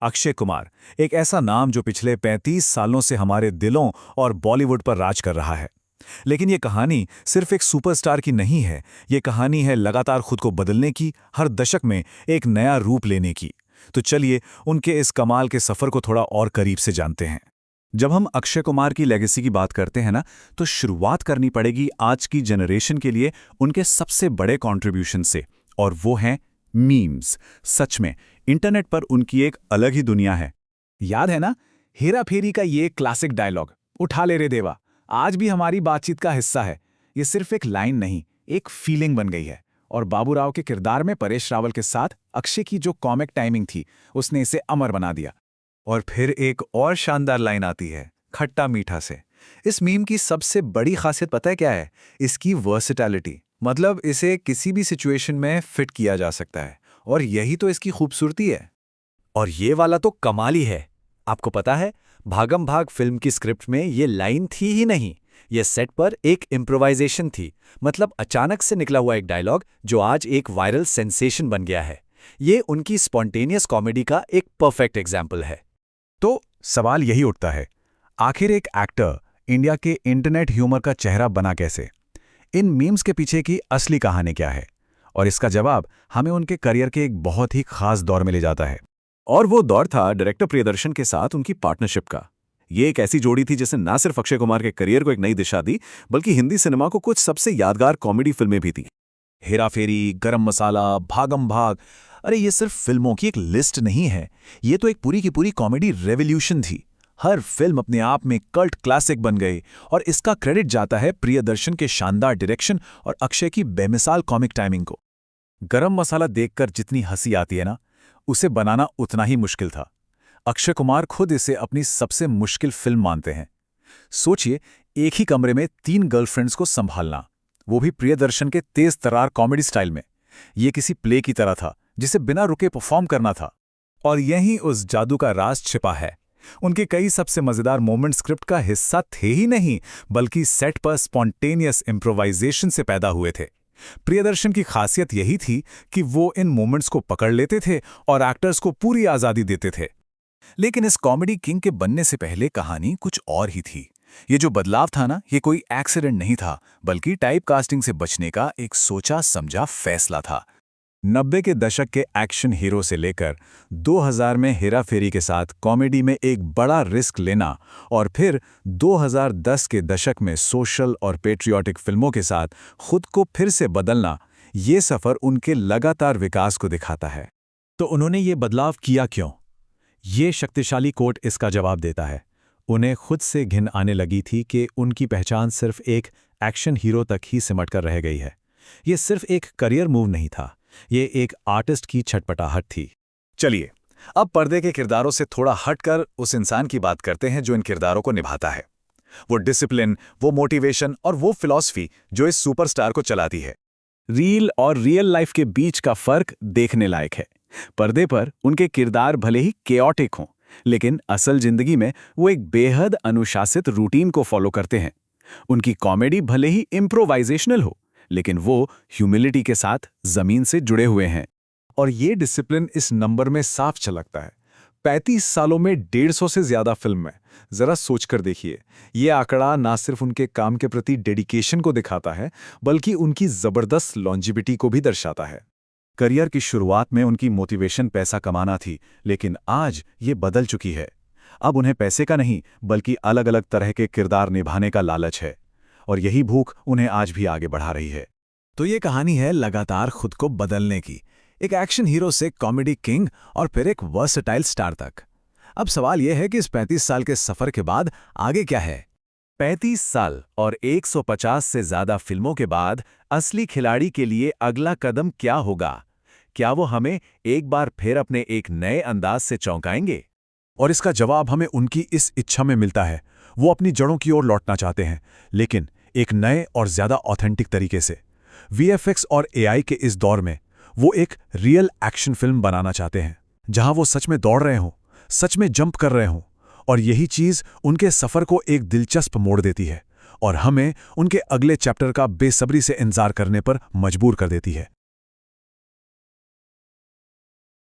अक्षय कुमार, एक ऐसा नाम जो पिछले 35 सालों से हमारे दिलों और बॉलीवुड पर राज कर रहा है। लेकिन ये कहानी सिर्फ एक सुपरस्टार की नहीं है, ये कहानी है लगातार खुद को बदलने की, हर दशक में एक नया रूप लेने की। तो चलिए उनके इस कमाल के सफ़र को थोड़ा और करीब से जानते हैं। जब हम अक्षय कुमार की लेगेसी की बात करते हैं ना, तो शुरुआत करनी पड़ेगी आज की जनरेशन के लिए उनके सबसे बड़े कंट्रीब्यूशन से, और वो हैं मीम्स। सच में इंटरनेट पर उनकी एक अलग ही दुनिया है। याद है ना, हेरा फेरी का ये क्लासिक डायलॉग, उठा ले रे देवा, आज भी हमारी बातचीत का हिस्सा है। ये सिर्फ एक लाइन नहीं, एक फीलिंग बन गई है। और बाबूराव के किरदार में परेश रावल के साथ अक्षय की जो कॉमिक टाइमिंग थी, उसने इसे अमर बना दिया। और फिर एक और शानदार लाइन आती है, खट्टा मीठा से। इस मीम की सबसे बड़ी खासियत पता है क्या है? इसकी वर्सेटैलिटी। मतलब इसे किसी भी सिचुएशन में फिट किया जा सकता है, और यही तो इसकी खूबसूरती है। और ये वाला तो कमाल ही है। आपको पता है, भागम भाग फिल्म की स्क्रिप्ट में ये लाइन थी ही नहीं, ये सेट पर एक इम्प्रोवाइजेशन थी। मतलब अचानक से निकला हुआ एक डायलॉग जो आज एक वायरल सेंसेशन बन गया है। ये उनकी स्पॉन्टेनियस कॉमेडी का एक परफेक्ट एग्जाम्पल है। तो सवाल यही उठता है, आखिर एक एक्टर इंडिया के इंटरनेट ह्यूमर का चेहरा बना कैसे? इन मीम्स के पीछे की असली कहानी क्या है? और इसका जवाब हमें उनके करियर के एक बहुत ही खास दौर में ले जाता है। और वो दौर था डायरेक्टर प्रियदर्शन के साथ उनकी पार्टनरशिप का। ये एक ऐसी जोड़ी थी जिसने ना सिर्फ अक्षय कुमार के करियर को एक नई दिशा दी, बल्कि हिंदी सिनेमा को कुछ सबसे यादगार कॉमेडी फिल्में भी दी। हेरा फेरी, गरम मसाला, भागम भाग, अरे ये सिर्फ फिल्मों की एक लिस्ट नहीं है, ये तो एक पूरी की पूरी कॉमेडी रेवोल्यूशन थी। हर फिल्म अपने आप में कल्ट क्लासिक बन गई, और इसका क्रेडिट जाता है प्रियदर्शन के शानदार डायरेक्शन और अक्षय की बेमिसाल कॉमिक टाइमिंग को। गरम मसाला देखकर जितनी हंसी आती है ना, उसे बनाना उतना ही मुश्किल था। अक्षय कुमार खुद इसे अपनी सबसे मुश्किल फिल्म मानते हैं। सोचिए, एक ही कमरे में 3 गर्लफ्रेंड्स को संभालना, वो भी प्रियदर्शन के तेज तरार कॉमेडी स्टाइल में। ये किसी प्ले की तरह था जिसे बिना रुके परफॉर्म करना था। और यहीं उस जादू का राज छिपा है। उनके कई सबसे मजेदार मोमेंट स्क्रिप्ट का हिस्सा थे ही नहीं, बल्कि सेट पर स्पॉन्टेनियस इम्प्रोवाइजेशन से पैदा हुए थे। प्रियदर्शन की खासियत यही थी कि वो इन मोमेंट्स को पकड़ लेते थे और एक्टर्स को पूरी आज़ादी देते थे। लेकिन इस कॉमेडी किंग के बनने से पहले कहानी कुछ और ही थी। ये जो बदलाव था ना, ये कोई एक्सीडेंट नहीं था, बल्कि टाइप कास्टिंग से बचने का एक सोचा समझा फैसला था। 90 के दशक के एक्शन हीरो से लेकर 2000 में हेरा फेरी के साथ कॉमेडी में एक बड़ा रिस्क लेना, और फिर 2010 के दशक में सोशल और पेट्रियाटिक फिल्मों के साथ खुद को फिर से बदलना, ये सफ़र उनके लगातार विकास को दिखाता है। तो उन्होंने ये बदलाव किया क्यों? ये शक्तिशाली कोट इसका जवाब देता है। उन्हें खुद से घिन आने लगी थी कि उनकी पहचान सिर्फ एक एक्शन हीरो तक ही सिमट कर रह गई है। ये सिर्फ एक करियर मूव नहीं था, ये एक आर्टिस्ट की छटपटाहट थी। चलिए, अब पर्दे के किरदारों से थोड़ा हटकर उस इंसान की बात करते हैं जो इन किरदारों को निभाता है। वो डिसिप्लिन, वो मोटिवेशन और वो फिलॉसफी जो इस सुपरस्टार को चलाती है। रील और रियल लाइफ के बीच का फर्क देखने लायक है। पर्दे पर उनके किरदार भले ही केओटिक हों, लेकिन असल जिंदगी में वो एक बेहद अनुशासित रूटीन को फॉलो करते हैं। उनकी कॉमेडी भले ही इम्प्रोवाइजेशनल हो, लेकिन वो ह्यूमिलिटी के साथ जमीन से जुड़े हुए हैं। और ये डिसिप्लिन इस नंबर में साफ झलकता है। 35 सालों में 150 से ज्यादा फिल्म में। जरा सोचकर देखिए, ये आंकड़ा ना सिर्फ उनके काम के प्रति डेडिकेशन को दिखाता है, बल्कि उनकी जबरदस्त लॉन्जिविटी को भी दर्शाता है। करियर की शुरुआत में उनकी मोटिवेशन पैसा कमाना थी, लेकिन आज ये बदल चुकी है। अब उन्हें पैसे का नहीं, बल्कि अलग अलग तरह के किरदार निभाने का लालच है, और यही भूख उन्हें आज भी आगे बढ़ा रही है। तो ये कहानी है लगातार खुद को बदलने की, एक एक्शन हीरो से कॉमेडी किंग और फिर एक वर्सेटाइल स्टार तक। अब सवाल यह है कि इस 35 साल के सफर के बाद आगे क्या है? 35 साल और 150 से ज्यादा फिल्मों के बाद असली खिलाड़ी के लिए अगला कदम क्या होगा? क्या वो हमें एक बार फिर अपने एक नए अंदाज से चौंकाएंगे? और इसका जवाब हमें उनकी इस इच्छा में मिलता है। वो अपनी जड़ों की ओर लौटना चाहते हैं, लेकिन एक नए और ज्यादा ऑथेंटिक तरीके से। वीएफएक्स और एआई के इस दौर में वो एक रियल एक्शन फिल्म बनाना चाहते हैं, जहां वो सच में दौड़ रहे हों, सच में जंप कर रहे हों। और यही चीज उनके सफर को एक दिलचस्प मोड़ देती है, और हमें उनके अगले चैप्टर का बेसब्री से इंतजार करने पर मजबूर कर देती है।